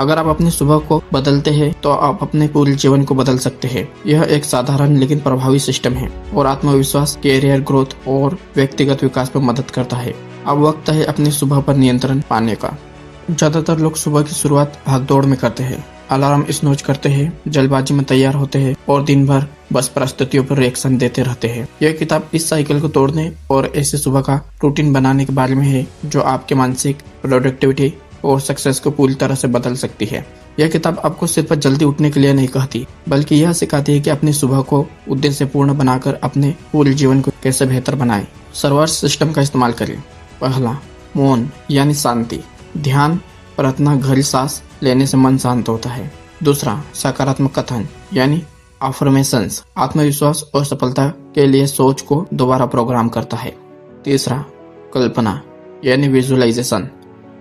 अगर आप अपनी सुबह को बदलते हैं तो आप अपने पूरे जीवन को बदल सकते हैं। यह एक साधारण लेकिन प्रभावी सिस्टम है और आत्मविश्वास, कैरियर ग्रोथ और व्यक्तिगत विकास में मदद करता है। अब वक्त है अपनी सुबह पर नियंत्रण पाने का। ज्यादातर लोग सुबह की शुरुआत भागदौड़ में करते हैं, अलार्म स्नूज करते हैं, जल्दबाजी में तैयार होते हैं और दिन भर बस परिस्थितियों पर रिएक्शन देते रहते हैं। यह किताब इस साइकिल को तोड़ने और ऐसे सुबह का रूटीन बनाने के बारे में है जो आपके मानसिक प्रोडक्टिविटी और सक्सेस को पूरी तरह से बदल सकती है। यह किताब आपको सिर्फ जल्दी उठने के लिए नहीं कहती, बल्कि यह सिखाती है कि अपनी सुबह को उद्देश्यपूर्ण बनाकर अपने पूरे जीवन को कैसे बेहतर बनाएं। सर्वर्स सिस्टम का इस्तेमाल करें। पहला, मौन यानी शांति। ध्यान, प्रार्थना, गहरी सांस लेने से मन शांत होता है। दूसरा, सकारात्मक कथन यानी अफर्मेशंस, आत्मविश्वास और सफलता के लिए सोच को दोबारा प्रोग्राम करता है। तीसरा, कल्पना यानी विजुअलाइजेशन,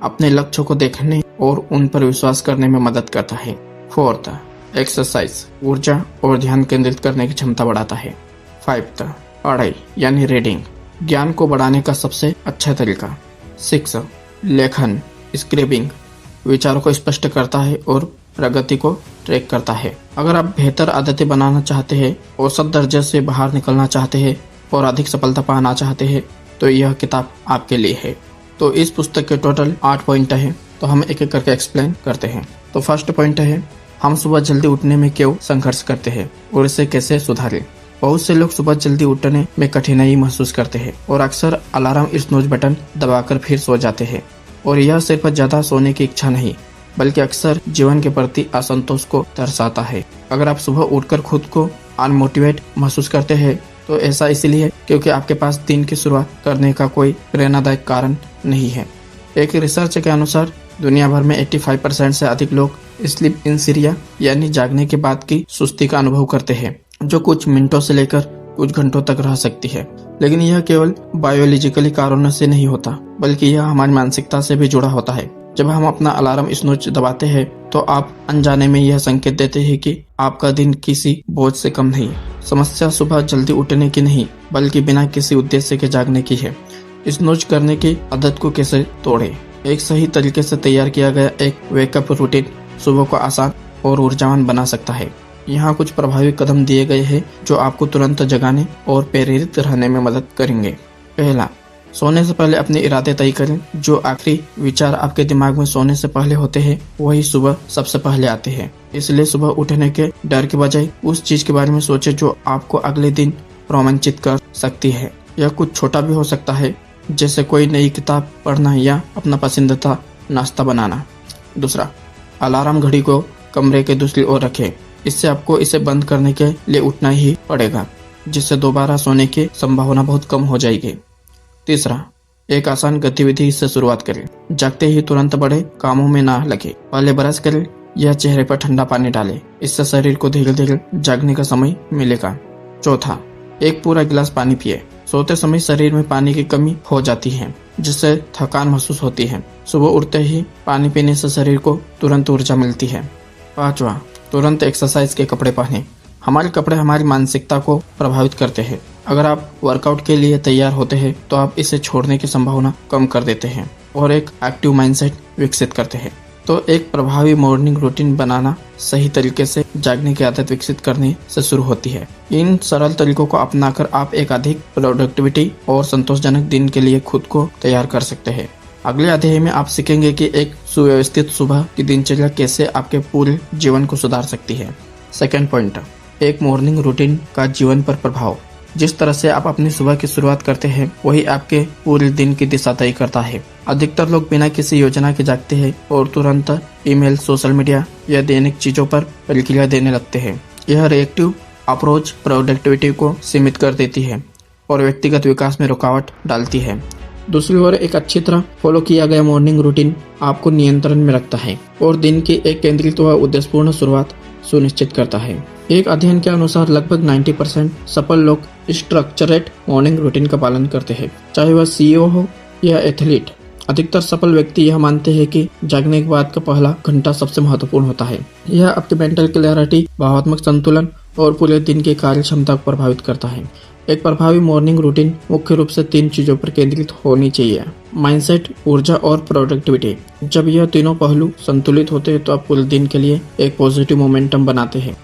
अपने लक्ष्यों को देखने और उन पर विश्वास करने में मदद करता है। फोर्थ, एक्सरसाइज, ऊर्जा और ध्यान केंद्रित करने की क्षमता बढ़ाता है। फिफ्थ, पढ़ाई यानी रीडिंग, ज्ञान को बढ़ाने का सबसे अच्छा तरीका। सिक्स, लेखन, स्क्रिबिंग, विचारों को स्पष्ट करता है और प्रगति को ट्रैक करता है। अगर आप बेहतर आदतें बनाना चाहते हैं, औसत दर्जे से बाहर निकलना चाहते हैं और अधिक सफलता पाना चाहते हैं तो यह किताब आपके लिए है। तो इस पुस्तक के टोटल 8 पॉइंट है, तो हम एक एक करके एक्सप्लेन करते हैं। तो फर्स्ट पॉइंट है, हम सुबह जल्दी उठने में क्यों संघर्ष करते हैं और इसे कैसे सुधारें। बहुत से लोग सुबह जल्दी उठने में कठिनाई महसूस करते हैं और अक्सर अलार्म स्नूज बटन दबाकर फिर सो जाते हैं। और यह सिर्फ ज्यादा सोने की इच्छा नहीं, बल्कि अक्सर जीवन के प्रति असंतोष को दर्शाता है। अगर आप सुबह उठकर खुद को अनमोटिवेट महसूस करते हैं तो ऐसा इसलिए क्योंकि आपके पास दिन की शुरुआत करने का कोई प्रेरणादायक कारण नहीं है। एक रिसर्च के अनुसार दुनिया भर में 85% से अधिक लोग स्लीप इंसीरिया यानी जागने के बाद की सुस्ती का अनुभव करते हैं, जो कुछ मिनटों से लेकर कुछ घंटों तक रह सकती है। लेकिन यह केवल बायोलॉजिकली कारणों से नहीं होता, बल्कि यह हमारी मानसिकता से भी जुड़ा होता है। जब हम अपना अलार्म स्नूज दबाते हैं तो आप अनजाने में यह संकेत देते हैं कि आपका दिन किसी बोझ से कम नहीं। समस्या सुबह जल्दी उठने की नहीं, बल्कि बिना किसी उद्देश्य के जागने की है। स्नूज करने की आदत को कैसे तोड़ें। एक सही तरीके से तैयार किया गया एक वेकअप रूटीन सुबह को आसान और ऊर्जावान बना सकता है। यहाँ कुछ प्रभावी कदम दिए गए हैं जो आपको तुरंत जगाने और प्रेरित रहने में मदद करेंगे। पहला, सोने से पहले अपने इरादे तय करें। जो आखिरी विचार आपके दिमाग में सोने से पहले होते हैं वही सुबह सबसे पहले आते हैं। इसलिए सुबह उठने के डर के बजाय उस चीज के बारे में सोचें जो आपको अगले दिन रोमांचित कर सकती है। यह कुछ छोटा भी हो सकता है, जैसे कोई नई किताब पढ़ना या अपना पसंदीदा नाश्ता बनाना। दूसरा, अलार्म घड़ी को कमरे के दूसरी ओर रखें। इससे आपको इसे बंद करने के लिए उठना ही पड़ेगा, जिससे दोबारा सोने की संभावना बहुत कम हो जाएगी। तीसरा, एक आसान गतिविधि से शुरुआत करें। जागते ही तुरंत बड़े कामों में ना लगे। पहले ब्रश करें या चेहरे पर ठंडा पानी डालें। इससे शरीर को धीरे धीरे जागने का समय मिलेगा। चौथा, एक पूरा गिलास पानी पिए। सोते समय शरीर में पानी की कमी हो जाती है, जिससे थकान महसूस होती है। सुबह उठते ही पानी पीने से शरीर को तुरंत ऊर्जा मिलती है। पांचवा, तुरंत एक्सरसाइज के कपड़े पहने। हमारे कपड़े हमारी मानसिकता को प्रभावित करते हैं। अगर आप वर्कआउट के लिए तैयार होते हैं तो आप इसे छोड़ने की संभावना कम कर देते हैं और एक एक्टिव माइंडसेट विकसित करते हैं। तो एक प्रभावी मॉर्निंग रूटीन बनाना सही तरीके से जागने की आदत विकसित करने से शुरू होती है। इन सरल तरीकों को अपनाकर आप एक अधिक प्रोडक्टिविटी और संतोषजनक दिन के लिए खुद को तैयार कर सकते हैं। अगले अध्याय में आप सीखेंगे कि एक सुव्यवस्थित सुबह की दिनचर्या कैसे आपके पूरे जीवन को सुधार सकती है। सेकंड पॉइंट, एक मॉर्निंग रूटीन का जीवन पर प्रभाव। जिस तरह से आप अपनी सुबह की शुरुआत करते हैं वही आपके पूरे दिन की दिशा तय करता है। अधिकतर लोग बिना किसी योजना के जागते हैं और तुरंत ईमेल, सोशल मीडिया या दैनिक चीजों पर प्रतिक्रिया देने लगते हैं। यह रिएक्टिव अप्रोच प्रोडक्टिविटी को सीमित कर देती है और व्यक्तिगत विकास में रुकावट डालती है। दूसरी ओर एक अच्छी तरह फॉलो किया गया मॉर्निंग रूटीन आपको नियंत्रण में रखता है और दिन की एक केंद्रित व उद्देश्यपूर्ण शुरुआत सुनिश्चित करता है। एक अध्ययन के अनुसार लगभग 90% सफल लोग स्ट्रक्चरेड मॉर्निंग रूटीन का पालन करते हैं, चाहे वह सीईओ हो या एथलीट। अधिकतर सफल व्यक्ति यह मानते हैं कि जागने के बाद का पहला घंटा सबसे महत्वपूर्ण होता है। यह आपकी मेंटल क्लैरिटी, भावात्मक संतुलन और पूरे दिन की कार्य क्षमता को प्रभावित करता है। एक प्रभावी मॉर्निंग रूटीन मुख्य रूप से 3 चीजों पर केंद्रित होनी चाहिए: माइंडसेट, ऊर्जा और प्रोडक्टिविटी। जब यह तीनों पहलू संतुलित होते हैं तो आप पूरे दिन के लिए एक पॉजिटिव मोमेंटम बनाते हैं।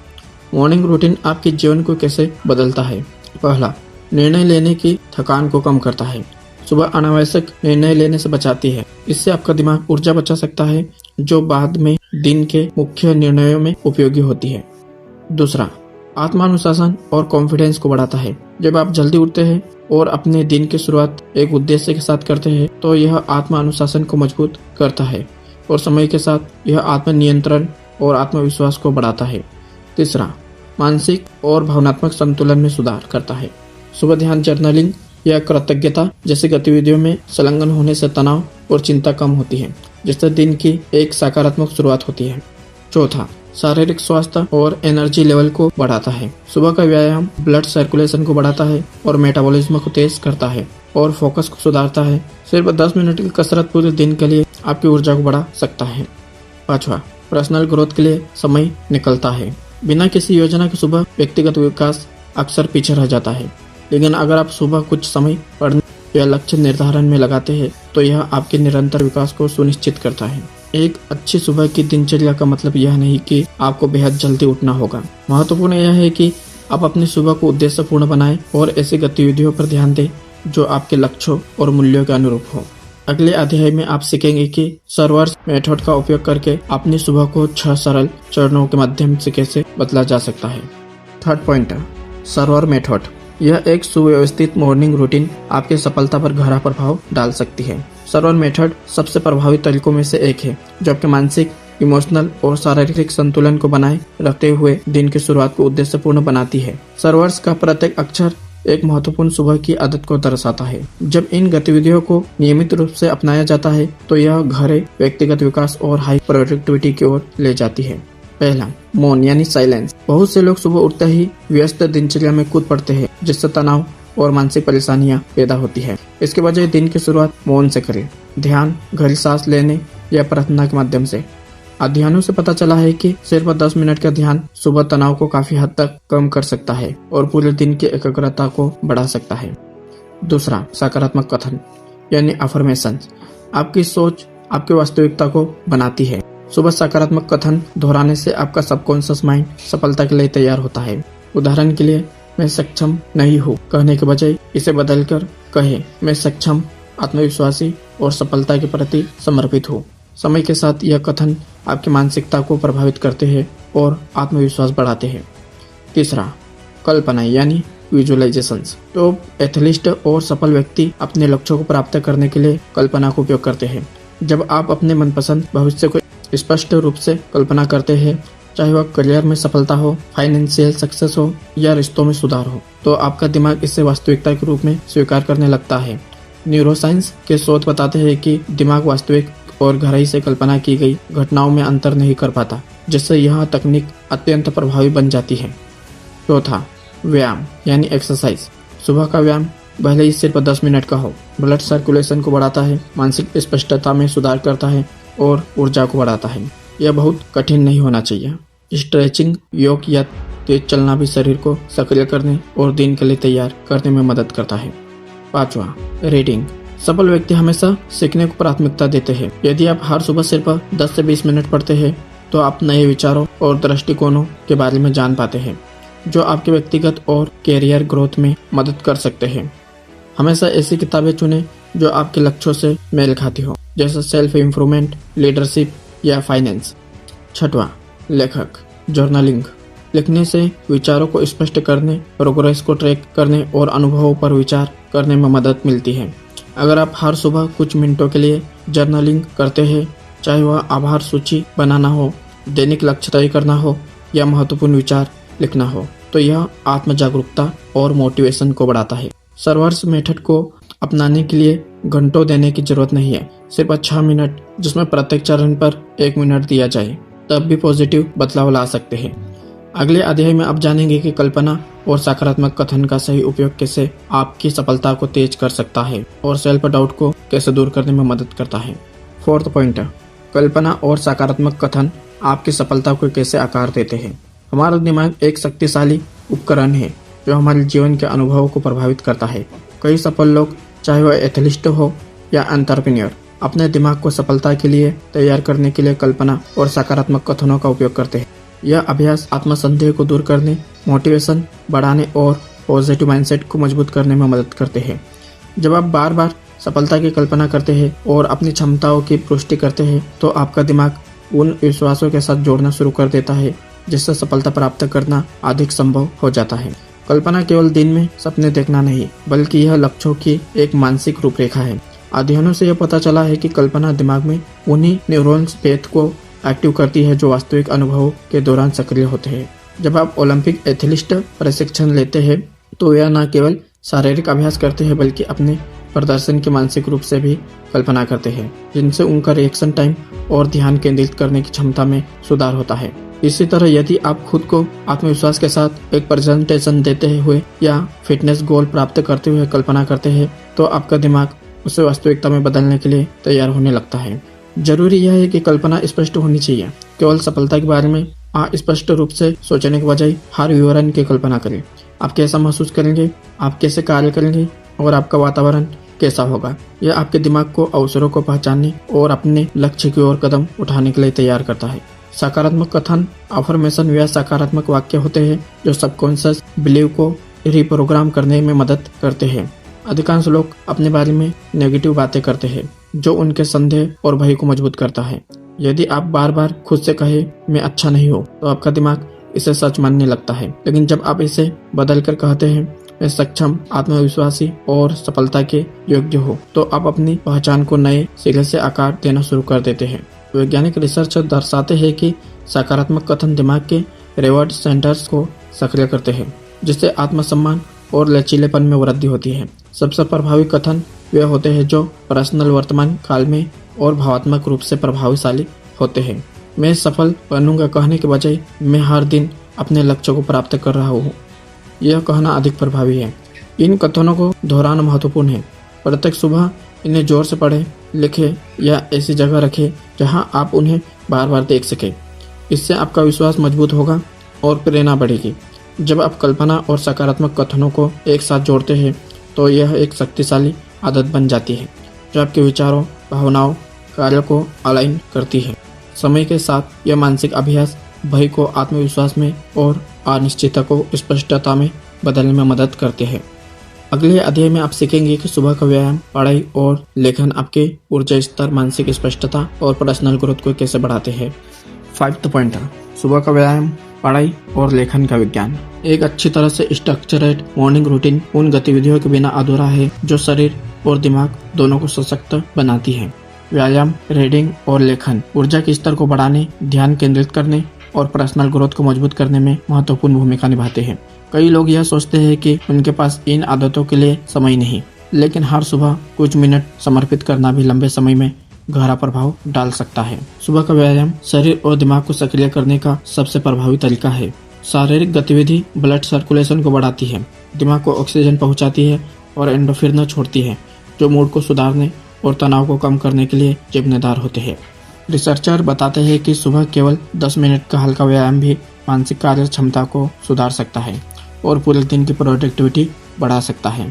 मॉर्निंग रूटीन आपके जीवन को कैसे बदलता है? पहला, निर्णय लेने की थकान को कम करता है। सुबह अनावश्यक निर्णय लेने से बचाती है। इससे आपका दिमाग ऊर्जा बचा सकता है जो बाद में दिन के मुख्य निर्णयों में उपयोगी होती है। दूसरा, आत्मानुशासन और कॉन्फिडेंस को बढ़ाता है। जब आप जल्दी उठते हैं और अपने दिन की शुरुआत एक उद्देश्य के साथ करते हैं तो यह आत्मानुशासन को मजबूत करता है और समय के साथ यह आत्मनियंत्रण और आत्मविश्वास को बढ़ाता है। तीसरा, मानसिक और भावनात्मक संतुलन में सुधार करता है। सुबह ध्यान, जर्नलिंग या कृतज्ञता जैसी गतिविधियों में संलग्न होने से तनाव और चिंता कम होती है, जिससे दिन की एक सकारात्मक शुरुआत होती है। चौथा, शारीरिक स्वास्थ्य और एनर्जी लेवल को बढ़ाता है। सुबह का व्यायाम ब्लड सर्कुलेशन को बढ़ाता है और मेटाबॉलिज्म को तेज करता है और फोकस को सुधारता है। सिर्फ 10 मिनट की कसरत पूरे दिन के लिए आपकी ऊर्जा को बढ़ा सकता है। पांचवा, पर्सनल ग्रोथ के लिए समय निकलता है। बिना किसी योजना के सुबह व्यक्तिगत विकास अक्सर पीछे रह जाता है, लेकिन अगर आप सुबह कुछ समय पढ़ने या लक्ष्य निर्धारण में लगाते हैं तो यह आपके निरंतर विकास को सुनिश्चित करता है। एक अच्छी सुबह की दिनचर्या का मतलब यह नहीं कि आपको बेहद जल्दी उठना होगा। महत्वपूर्ण यह है कि आप अपनी सुबह को उद्देश्यपूर्ण बनाएं और ऐसी गतिविधियों पर ध्यान दें जो आपके लक्ष्यों और मूल्यों के अनुरूप हो। अगले अध्याय में आप सीखेंगे कि सर्वर्स मेथड का उपयोग करके अपनी सुबह को 6 सरल चरणों के माध्यम से कैसे बदला जा सकता है। Third point, server method. यह एक सुव्यवस्थित मॉर्निंग रूटीन आपकी सफलता पर गहरा प्रभाव डाल सकती है। सर्वर मेथड सबसे प्रभावी तरीकों में से एक है जो आपके मानसिक, इमोशनल और शारीरिक संतुलन को बनाए रखते हुए दिन की शुरुआत को उद्देश्यपूर्ण बनाती है। सर्वर्स का प्रत्येक अक्षर एक महत्वपूर्ण सुबह की आदत को दर्शाता है। जब इन गतिविधियों को नियमित रूप से अपनाया जाता है तो यह गहरे व्यक्तिगत विकास और हाई प्रोडक्टिविटी की ओर ले जाती है। पहला, मौन यानी साइलेंस। बहुत से लोग सुबह उठते ही व्यस्त दिनचर्या में कूद पड़ते हैं, जिससे तनाव और मानसिक परेशानियां पैदा होती है। इसके बजाय दिन की शुरुआत मौन से करें। ध्यान, गहरी सांस लेने या प्रार्थना के माध्यम से। अध्ययनों से पता चला है कि सिर्फ 10 मिनट का ध्यान सुबह तनाव को काफी हद तक कम कर सकता है और पूरे दिन की एकाग्रता को बढ़ा सकता है। दूसरा, सकारात्मक कथन यानी अफर्मेशन। आपकी सोच आपकी वास्तविकता को बनाती है। सुबह सकारात्मक कथन दोहराने से आपका सबकॉन्शियस माइंड सफलता के लिए तैयार होता है। उदाहरण के लिए, मैं सक्षम नहीं हूँ कहने के बजाय इसे बदलकर कहें, मैं सक्षम, आत्मविश्वासी और सफलता के प्रति समर्पित हूँ। समय के साथ यह कथन आपकी मानसिकता को प्रभावित करते हैं और आत्मविश्वास बढ़ाते हैं। तीसरा, कल्पना यानी विजुअलाइजेशंस। टॉप एथलीट और सफल व्यक्ति अपने लक्ष्यों को प्राप्त करने के लिए कल्पना का उपयोग करते हैं। जब आप अपने मनपसंद भविष्य को स्पष्ट रूप से कल्पना करते हैं, चाहे वह करियर में सफलता हो, फाइनेंशियल सक्सेस हो या रिश्तों में सुधार हो, तो आपका दिमाग इसे वास्तविकता के रूप में स्वीकार करने लगता है। न्यूरोसाइंस के शोध बताते हैं कि दिमाग वास्तविक और गहराई से कल्पना की गई घटनाओं में अंतर नहीं कर पाता, जिससे यह तकनीक अत्यंत प्रभावी बन जाती है। चौथा, व्यायाम यानी एक्सरसाइज। सुबह का व्यायाम भले ही सिर्फ 10 मिनट का हो, ब्लड सर्कुलेशन को बढ़ाता है, मानसिक स्पष्टता में सुधार करता है और ऊर्जा को बढ़ाता है। यह बहुत कठिन नहीं होना चाहिए। स्ट्रेचिंग, योग या तेज चलना भी शरीर को सक्रिय करने और दिन के लिए तैयार करने में मदद करता है। पांचवा, रीडिंग। सफल व्यक्ति हमेशा सीखने को प्राथमिकता देते हैं। यदि आप हर सुबह सिर्फ 10 से 20 मिनट पढ़ते हैं तो आप नए विचारों और दृष्टिकोणों के बारे में जान पाते हैं, जो आपके व्यक्तिगत और कैरियर ग्रोथ में मदद कर सकते हैं। हमेशा ऐसी किताबें चुनें जो आपके लक्ष्यों से मेल खाती हो, जैसे सेल्फ इम्प्रूवमेंट, लीडरशिप या फाइनेंस। छठवां, लेखक, जर्नलिंग। लिखने से विचारों को स्पष्ट करने, प्रोग्रेस को ट्रैक करने और अनुभवों पर विचार करने में मदद मिलती है। अगर आप हर सुबह कुछ मिनटों के लिए जर्नलिंग करते हैं, चाहे वह आभार सूची बनाना हो, दैनिक लक्ष्य तय करना हो या महत्वपूर्ण विचार लिखना हो, तो यह आत्म जागरूकता और मोटिवेशन को बढ़ाता है। सर्वर्स मेथड को अपनाने के लिए घंटों देने की जरूरत नहीं है, सिर्फ 6 मिनट जिसमें प्रत्येक चरण पर 1 मिनट दिया जाए, तब भी पॉजिटिव बदलाव ला सकते हैं। अगले अध्याय में आप जानेंगे कि कल्पना और सकारात्मक कथन का सही उपयोग कैसे आपकी सफलता को तेज कर सकता है और सेल्फ डाउट को कैसे दूर करने में मदद करता है। फोर्थ पॉइंट, कल्पना और सकारात्मक कथन आपकी सफलता को कैसे आकार देते हैं। हमारा दिमाग एक शक्तिशाली उपकरण है जो हमारे जीवन के अनुभवों को प्रभावित करता है। कई सफल लोग, चाहे वह एथलीट हो या एंटरप्रेन्योर, अपने दिमाग को सफलता के लिए तैयार करने के लिए कल्पना और सकारात्मक कथनों का उपयोग करते हैं। यह अभ्यास आत्मसंदेह को दूर करने, मोटिवेशन बढ़ाने और पॉजिटिव माइंडसेट को मजबूत करने में मदद करते हैं। जब आप बार बार सफलता की कल्पना करते हैं और अपनी क्षमताओं की पुष्टि करते हैं तो आपका दिमाग उन विश्वासों के साथ जोड़ना शुरू कर देता है जिससे सफलता प्राप्त करना अधिक संभव हो जाता है। कल्पना केवल दिन में सपने देखना नहीं, बल्कि यह लक्ष्यों की एक मानसिक रूपरेखा है। अध्ययनों से यह पता चला है कि कल्पना दिमाग में उन्हीं न्यूरॉन्स पेथ को एक्टिव करती है जो वास्तविक अनुभवों के दौरान सक्रिय होते हैं। जब आप ओलंपिक एथलीट प्रशिक्षण लेते हैं तो यह न केवल शारीरिक अभ्यास करते हैं बल्कि अपने प्रदर्शन की मानसिक रूप से भी कल्पना करते हैं, जिनसे उनका रिएक्शन टाइम और ध्यान केंद्रित करने की क्षमता में सुधार होता है। इसी तरह यदि आप खुद को आत्मविश्वास के साथ एक प्रेजेंटेशन देते हुए या फिटनेस गोल प्राप्त करते हुए कल्पना करते हैं तो आपका दिमाग उसे वास्तविकता में बदलने के लिए तैयार होने लगता है। जरूरी यह है कि कल्पना स्पष्ट होनी चाहिए। केवल सफलता के बारे में स्पष्ट रूप से सोचने के बजाय हर विवरण की कल्पना करें। आप कैसा महसूस करेंगे, आप कैसे कार्य करेंगे और आपका वातावरण कैसा होगा। यह आपके दिमाग को अवसरों को पहचानने और अपने लक्ष्य की ओर कदम उठाने के लिए तैयार करता है। सकारात्मक कथन, अफर्मेशन व सकारात्मक वाक्य होते हैं जो सबकॉन्शियस बिलीव को रिप्रोग्राम करने में मदद करते हैं। अधिकांश लोग अपने बारे में नेगेटिव बातें करते हैं जो उनके संदेह और भय को मजबूत करता है। यदि आप बार बार खुद से कहे मैं अच्छा नहीं हूँ तो आपका दिमाग इसे सच मानने लगता है। लेकिन जब आप इसे बदल कर कहते हैं मैं सक्षम, आत्मविश्वासी और सफलता के योग्य हो तो आप अपनी पहचान को नए सिरे से आकार देना शुरू कर देते हैं। वैज्ञानिक रिसर्च दर्शाते हैं कि सकारात्मक कथन दिमाग के रिवॉर्ड सेंटर्स को सक्रिय करते हैं जिससे आत्मसम्मान और लचीलेपन में वृद्धि होती है। सबसे प्रभावी कथन वे होते हैं जो पर्सनल वर्तमान काल में और भावात्मक रूप से प्रभावशाली होते हैं। मैं सफल बनूंगा कहने के बजाय मैं हर दिन अपने लक्ष्य को प्राप्त कर रहा हूँ, यह कहना अधिक प्रभावी है। इन कथनों को दोहराना महत्वपूर्ण है। प्रत्येक सुबह इन्हें जोर से पढ़ें, लिखें या ऐसी जगह रखें जहां आप उन्हें बार बार देख सकें। इससे आपका विश्वास मजबूत होगा और प्रेरणा बढ़ेगी। जब आप कल्पना और सकारात्मक कथनों को एक साथ जोड़ते हैं तो यह एक शक्तिशाली आदत बन जाती है जो आपके विचारों, भावनाओं, कार्यों को अलाइन करती है। समय के साथ यह मानसिक अभ्यास भय को आत्मविश्वास में और अनिश्चितता को स्पष्टता में बदलने में मदद करते हैं। अगले अध्याय में आप सीखेंगे कि सुबह का व्यायाम, पढ़ाई और लेखन आपके ऊर्जा स्तर, मानसिक स्पष्टता और पर्सनल ग्रोथ को कैसे बढ़ाते हैं। 5th पॉइंट, सुबह का व्यायाम, पढ़ाई और लेखन का विज्ञान। एक अच्छी तरह से स्ट्रक्चर्ड मॉर्निंग रूटीन उन गतिविधियों के बिना अधूरा है जो शरीर और दिमाग दोनों को सशक्त बनाती है। व्यायाम, रीडिंग और लेखन ऊर्जा के स्तर को बढ़ाने, ध्यान केंद्रित करने और पर्सनल ग्रोथ को मजबूत करने में महत्वपूर्ण भूमिका निभाते हैं। कई लोग यह सोचते हैं कि उनके पास इन आदतों के लिए समय नहीं, लेकिन हर सुबह कुछ मिनट समर्पित करना भी लंबे समय में गहरा प्रभाव डाल सकता है। सुबह का व्यायाम शरीर और दिमाग को सक्रिय करने का सबसे प्रभावी तरीका है। शारीरिक गतिविधि ब्लड सर्कुलेशन को बढ़ाती है, दिमाग को ऑक्सीजन पहुंचाती है और एंडोर्फिन छोड़ती है जो मूड को सुधारने और तनाव को कम करने के लिए जिम्मेदार होते हैं। रिसर्चर बताते हैं कि सुबह केवल 10 मिनट का हल्का व्यायाम भी मानसिक कार्य क्षमता को सुधार सकता है और पूरे दिन की प्रोडक्टिविटी बढ़ा सकता है।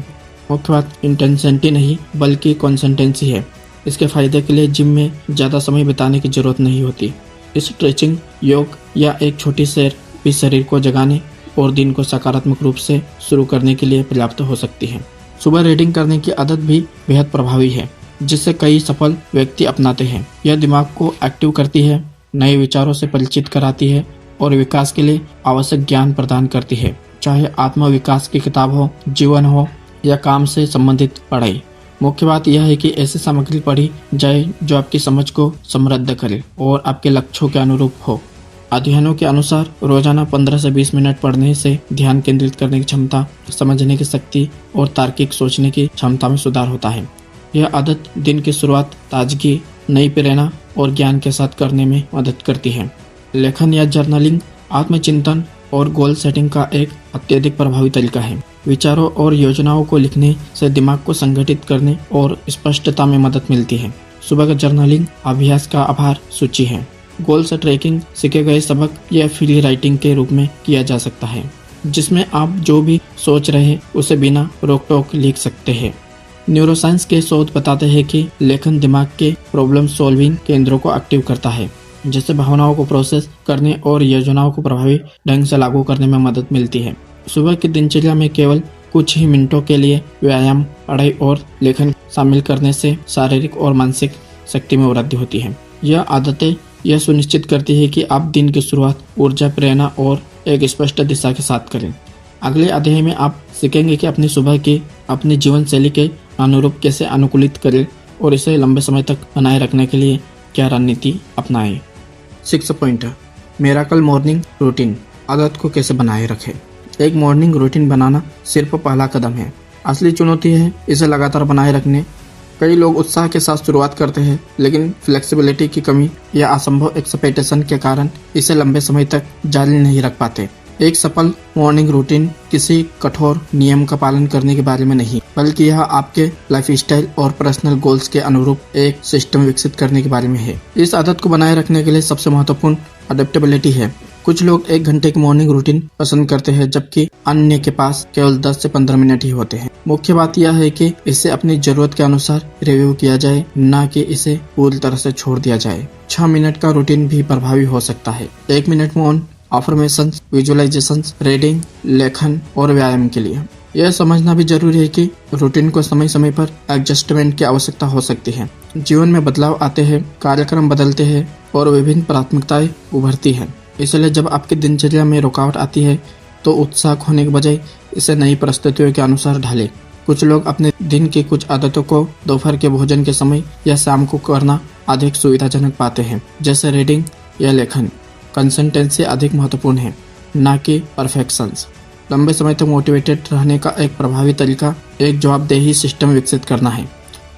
मुख्य बात इंटेंसिटी नहीं बल्कि कंसिस्टेंसी है। इसके फायदे के लिए जिम में ज़्यादा समय बिताने की जरूरत नहीं होती। स्ट्रेचिंग, योग या एक छोटी सैर भी शरीर को जगाने और दिन को सकारात्मक रूप से शुरू करने के लिए पर्याप्त हो सकती है। सुबह रीडिंग करने की आदत भी बेहद प्रभावी है जिसे कई सफल व्यक्ति अपनाते हैं। यह दिमाग को एक्टिव करती है, नए विचारों से परिचित कराती है और विकास के लिए आवश्यक ज्ञान प्रदान करती है, चाहे आत्मविकास की किताब हो, जीवन हो या काम से संबंधित पढ़ाई। मुख्य बात यह है कि ऐसी सामग्री पढ़ी जाए जो आपकी समझ को समृद्ध करे और आपके लक्ष्यों के अनुरूप हो। अध्ययनों के अनुसार रोजाना 15 से 20 मिनट पढ़ने से ध्यान केंद्रित करने की क्षमता, समझने की शक्ति और तार्किक सोचने की क्षमता में सुधार होता है। यह आदत दिन की शुरुआत ताजगी, नई प्रेरणा और ज्ञान के साथ करने में मदद करती है। लेखन या जर्नलिंग आत्मचिंतन और गोल सेटिंग का एक अत्यधिक प्रभावी तरीका है। विचारों और योजनाओं को लिखने से दिमाग को संगठित करने और स्पष्टता में मदद मिलती है। सुबह का जर्नलिंग अभ्यास का आभार सूची है। गोल से ट्रैकिंग सीखे गए सबक या फ्री राइटिंग के रूप में किया जा सकता है। जिसमें आप जो भी सोच रहे हैं उसे बिना रोक टोक लिख सकते हैं। न्यूरोसाइंस के शोध बताते हैं कि लेखन दिमाग के प्रॉब्लम सॉल्विंग केंद्रों को एक्टिव करता है, जिससे भावनाओं को प्रोसेस करने और योजनाओं को प्रभावी ढंग से लागू करने में मदद मिलती है। सुबह की दिनचर्या में केवल कुछ ही मिनटों के लिए व्यायाम, पढ़ाई और लेखन शामिल करने से शारीरिक और मानसिक शक्ति में वृद्धि होती है। यह आदतें यह सुनिश्चित करती है कि आप दिन की शुरुआत ऊर्जा, प्रेरणा और एक स्पष्ट दिशा के साथ करें। अगले अध्याय में आप सीखेंगे कि अपनी सुबह की अपनी जीवन शैली के अनुरूप कैसे अनुकूलित करें और इसे लंबे समय तक बनाए रखने के लिए क्या रणनीति अपनाएं। 6 पॉइंट, मिरेकल मॉर्निंग रूटीन। आदत को कैसे बनाए रखें। एक मॉर्निंग रूटीन बनाना सिर्फ पहला कदम है, असली चुनौती है इसे लगातार बनाए रखने। कई लोग उत्साह के साथ शुरुआत करते हैं, लेकिन फ्लेक्सिबिलिटी की कमी या असंभव एक्सपेक्टेशन के कारण इसे लंबे समय तक जारी नहीं रख पाते। एक सफल मॉर्निंग रूटीन किसी कठोर नियम का पालन करने के बारे में नहीं, बल्कि यह आपके लाइफस्टाइल और पर्सनल गोल्स के अनुरूप एक सिस्टम विकसित करने के बारे में है। इस आदत को बनाए रखने के लिए सबसे महत्वपूर्ण अडेप्टेबिलिटी है। कुछ लोग 1 घंटे की मॉर्निंग रूटीन पसंद करते हैं, जबकि अन्य के पास केवल 10 से 15 मिनट ही होते हैं। मुख्य बात यह है कि इसे अपनी जरूरत के अनुसार रिव्यू किया जाए, न कि इसे पूरी तरह से छोड़ दिया जाए। 6 मिनट का रूटीन भी प्रभावी हो सकता है। 1 मिनट मौन, अफर्मेशंस, विजुअलाइजेशंस, रीडिंग, लेखन और व्यायाम के लिए। यह समझना भी जरूरी है कि रूटीन को समय समय पर एडजस्टमेंट की आवश्यकता हो सकती है। जीवन में बदलाव आते हैं, कार्यक्रम बदलते हैं और विभिन्न प्राथमिकताएं उभरती हैं। इसलिए जब आपकी दिनचर्या में रुकावट आती है तो उत्साह खोने के बजाय इसे नई परिस्थितियों के अनुसार ढालें। कुछ लोग अपने दिन की कुछ आदतों को दोपहर के भोजन के समय या शाम को करना अधिक सुविधाजनक पाते हैं, जैसे रीडिंग या लेखन। कंसिस्टेंसी अधिक महत्वपूर्ण है, न कि परफेक्शंस। लंबे समय तक मोटिवेटेड रहने का एक प्रभावी तरीका एक जवाबदेही सिस्टम विकसित करना है।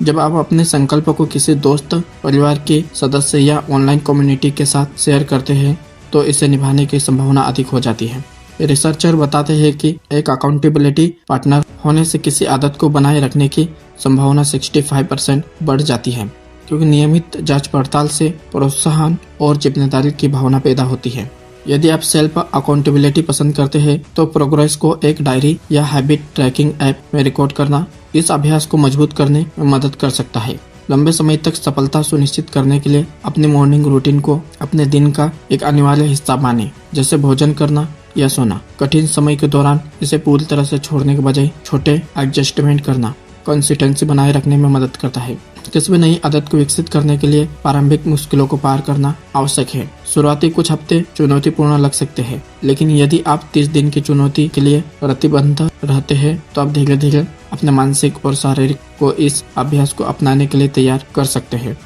जब आप अपने संकल्प को किसी दोस्त, परिवार के सदस्य या ऑनलाइन कम्युनिटी के साथ शेयर करते हैं तो इसे निभाने की संभावना अधिक हो जाती है। रिसर्चर बताते हैं कि एक अकाउंटेबिलिटी पार्टनर होने से किसी आदत को बनाए रखने की संभावना 65% बढ़ जाती है, क्योंकि नियमित जांच पड़ताल से प्रोत्साहन और जिम्मेदारी की भावना पैदा होती है। यदि आप सेल्फ अकाउंटेबिलिटी पसंद करते हैं तो प्रोग्रेस को एक डायरी या हैबिट ट्रैकिंग ऐप में रिकॉर्ड करना इस अभ्यास को मजबूत करने में मदद कर सकता है। लंबे समय तक सफलता सुनिश्चित करने के लिए अपनी मॉर्निंग रूटीन को अपने दिन का एक अनिवार्य हिस्सा माने, जैसे भोजन करना या सोना। कठिन समय के दौरान इसे पूरी तरह से छोड़ने के बजाय छोटे एडजस्टमेंट करना कंसिस्टेंसी बनाए रखने में मदद करता है। किसी भी नई आदत को विकसित करने के लिए प्रारंभिक मुश्किलों को पार करना आवश्यक है। शुरुआती कुछ हफ्ते चुनौतीपूर्ण लग सकते हैं, लेकिन यदि आप 30 दिन की चुनौती के लिए प्रतिबद्ध रहते हैं तो आप धीरे धीरे अपने मानसिक और शारीरिक को इस अभ्यास को अपनाने के लिए तैयार कर सकते हैं।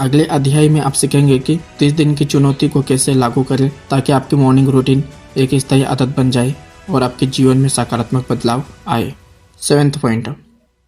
अगले अध्याय में आप सीखेंगे कि 30 दिन की चुनौती को कैसे लागू करें ताकि आपकी मॉर्निंग रूटीन एक स्थायी आदत बन जाए और आपके जीवन में सकारात्मक बदलाव आए। 7 पॉइंट,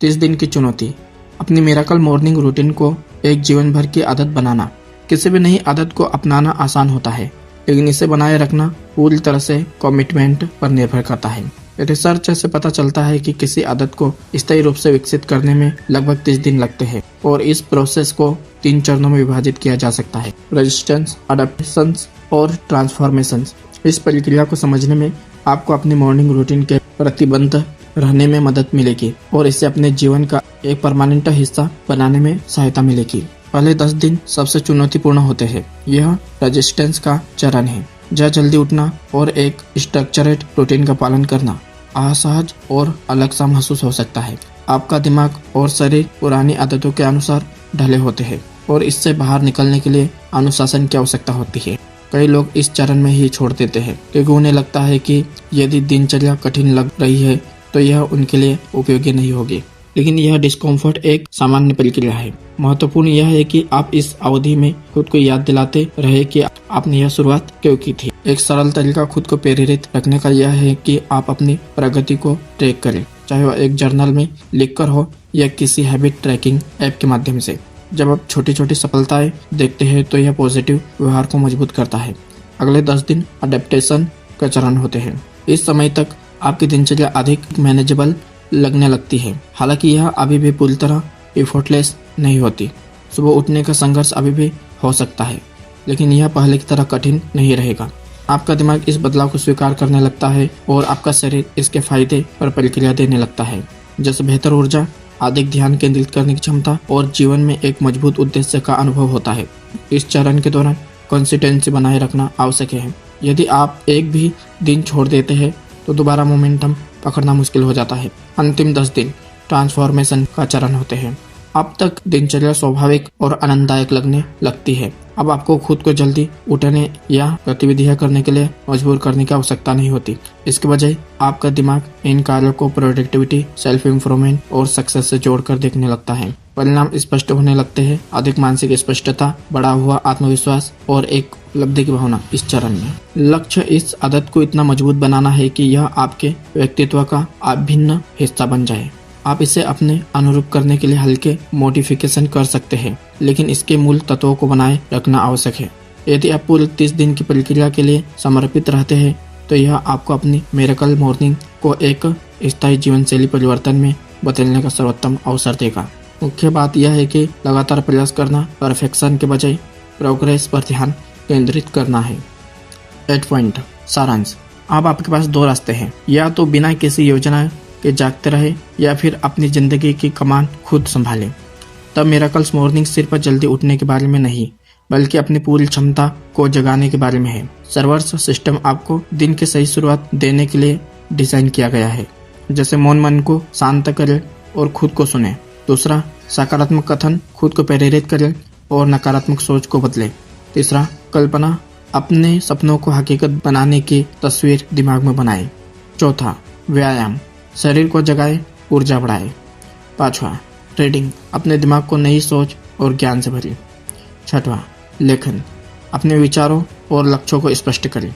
30 दिन की चुनौती। अपनी मिरेकल मॉर्निंग रूटीन को एक जीवन भर की आदत बनाना। किसी भी नई आदत को अपनाना आसान होता है, लेकिन इसे बनाए रखना पूरी तरह से कमिटमेंट पर निर्भर करता है। रिसर्च से पता चलता है कि किसी आदत को स्थायी रूप से विकसित करने में लगभग 30 दिन लगते हैं और इस प्रोसेस को 3 चरणों में विभाजित किया जा सकता है: रेजिस्टेंस, अडॉप्शंस और ट्रांसफॉर्मेशंस। इस प्रक्रिया को समझने में आपको अपनी मॉर्निंग रूटीन के प्रतिबद्ध रहने में मदद मिलेगी और इससे अपने जीवन का एक परमानेंट हिस्सा बनाने में सहायता मिलेगी। पहले 10 दिन सबसे चुनौतीपूर्ण होते हैं। यह रेजिस्टेंस का चरण है, जहाँ जल्दी उठना और एक स्ट्रक्चर्ड रूटीन का पालन करना असहज और अलग सा महसूस हो सकता है। आपका दिमाग और शरीर पुरानी आदतों के अनुसार ढले होते हैं और इससे बाहर निकलने के लिए अनुशासन की आवश्यकता होती है। कई लोग इस चरण में ही छोड़ देते हैं क्योंकि उन्हें लगता है कि यदि दिनचर्या कठिन लग रही है तो यह उनके लिए उपयोगी नहीं होगी, लेकिन यह डिस्कम्फर्ट एक सामान्य प्रक्रिया है। महत्वपूर्ण यह है कि आप इस अवधि में खुद को याद दिलाते रहे कि आपने यह शुरुआत क्यों की थी। एक सरल तरीका खुद को प्रेरित रखने का यह है कि आप अपनी प्रगति को ट्रैक करें, चाहे वह एक जर्नल में लिखकर हो या किसी हैबिट ट्रैकिंग ऐप के माध्यम से। जब आप छोटी छोटी सफलताएं देखते हैं तो यह पॉजिटिव व्यवहार को मजबूत करता है। अगले 10 दिन अडेप्टेशन का चरण होते हैं। इस समय तक आपकी दिनचर्या अधिक मैनेजेबल लगने लगती है, हालांकि यह अभी भी पूरी तरह एफर्टलेस नहीं होती। सुबह उठने का संघर्ष अभी भी हो सकता है, लेकिन यह पहले की तरह कठिन नहीं रहेगा। आपका दिमाग इस बदलाव को स्वीकार करने लगता है और आपका शरीर इसके फायदे पर प्रतिक्रिया देने लगता है, जैसे बेहतर ऊर्जा, अधिक ध्यान केंद्रित करने की क्षमता और जीवन में एक मजबूत उद्देश्य का अनुभव होता है। इस चरण के दौरान कंसिस्टेंसी बनाए रखना आवश्यक है। यदि आप एक भी दिन छोड़ देते हैं तो दोबारा मोमेंटम पकड़ना मुश्किल हो जाता है। अंतिम 10 दिन ट्रांसफॉर्मेशन का चरण होते हैं। अब तक दिनचर्या स्वाभाविक और आनंददायक लगने लगती है। अब आपको खुद को जल्दी उठने या गतिविधियां करने के लिए मजबूर करने की आवश्यकता नहीं होती। इसके बजाय आपका दिमाग इन कार्यों को प्रोडक्टिविटी, सेल्फ इम्प्रूवमेंट और सक्सेस से जोड़कर देखने लगता है। परिणाम स्पष्ट होने लगते हैं। अधिक मानसिक स्पष्टता, बढ़ा हुआ आत्मविश्वास और एक उपलब्धि की भावना इस चरण में। लक्ष्य इस आदत को इतना मजबूत बनाना है कि यह आपके व्यक्तित्व का अभिन्न हिस्सा बन जाए। आप इसे अपने अनुरूप करने के लिए हल्के मॉडिफिकेशन कर सकते हैं, लेकिन इसके मूल तत्वों को बनाए रखना आवश्यक है। यदि आप पूरे 30 दिन की प्रक्रिया के लिए समर्पित रहते हैं तो यह आपको अपनी मिरेकल मॉर्निंग को एक स्थायी जीवन शैली परिवर्तन में बदलने का सर्वोत्तम अवसर देगा। मुख्य बात यह है कि लगातार प्रयास करना, परफेक्शन के बजाय प्रोग्रेस पर ध्यान केंद्रित करना है। 8 पॉइंट सारांश। अब आपके पास 2 रास्ते हैं, या तो बिना किसी योजना के जागते रहे या फिर अपनी जिंदगी की कमान खुद संभालें। तब मिरेकल्स मॉर्निंग सिर्फ जल्दी उठने के बारे में नहीं, बल्कि अपनी पूरी क्षमता को जगाने के बारे में है। सर्वर्स सिस्टम आपको दिन की सही शुरुआत देने के लिए डिजाइन किया गया है, जैसे मौन मन को शांत करें और खुद को सुने। दूसरा, सकारात्मक कथन, खुद को प्रेरित करें और नकारात्मक सोच को बदले। तीसरा, कल्पना, अपने सपनों को हकीकत बनाने की तस्वीर दिमाग में बनाए। चौथा, व्यायाम, शरीर को जगाए, ऊर्जा बढ़ाए। 5वां, रीडिंग, अपने दिमाग को नई सोच और ज्ञान से भरे। 6वां, लेखन, अपने विचारों और लक्ष्यों को स्पष्ट करें।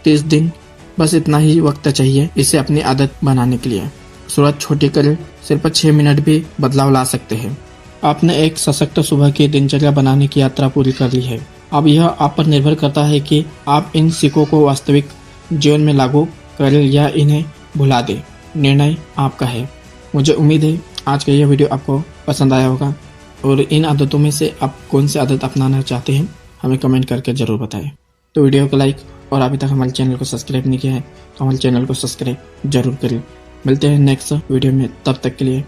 30 दिन, बस इतना ही वक्त चाहिए इसे अपनी आदत बनाने के लिए। शुरुआत छोटी करें, सिर्फ 6 मिनट भी बदलाव ला सकते हैं। आपने एक सशक्त सुबह की दिनचर्या बनाने की यात्रा पूरी कर ली है। अब यह आप पर निर्भर करता है कि आप इन सीखों को वास्तविक जीवन में लागू करें या इन्हें भुला दें। निर्णय आपका है। मुझे उम्मीद है आज का यह वीडियो आपको पसंद आया होगा और इन आदतों में से आप कौन सी आदत अपनाना चाहते हैं हमें कमेंट करके जरूर बताएं। तो वीडियो को लाइक और अभी तक हमारे चैनल को सब्सक्राइब नहीं किया है तो हमारे चैनल को सब्सक्राइब जरूर करें। मिलते हैं नेक्स्ट वीडियो में, तब तक के लिए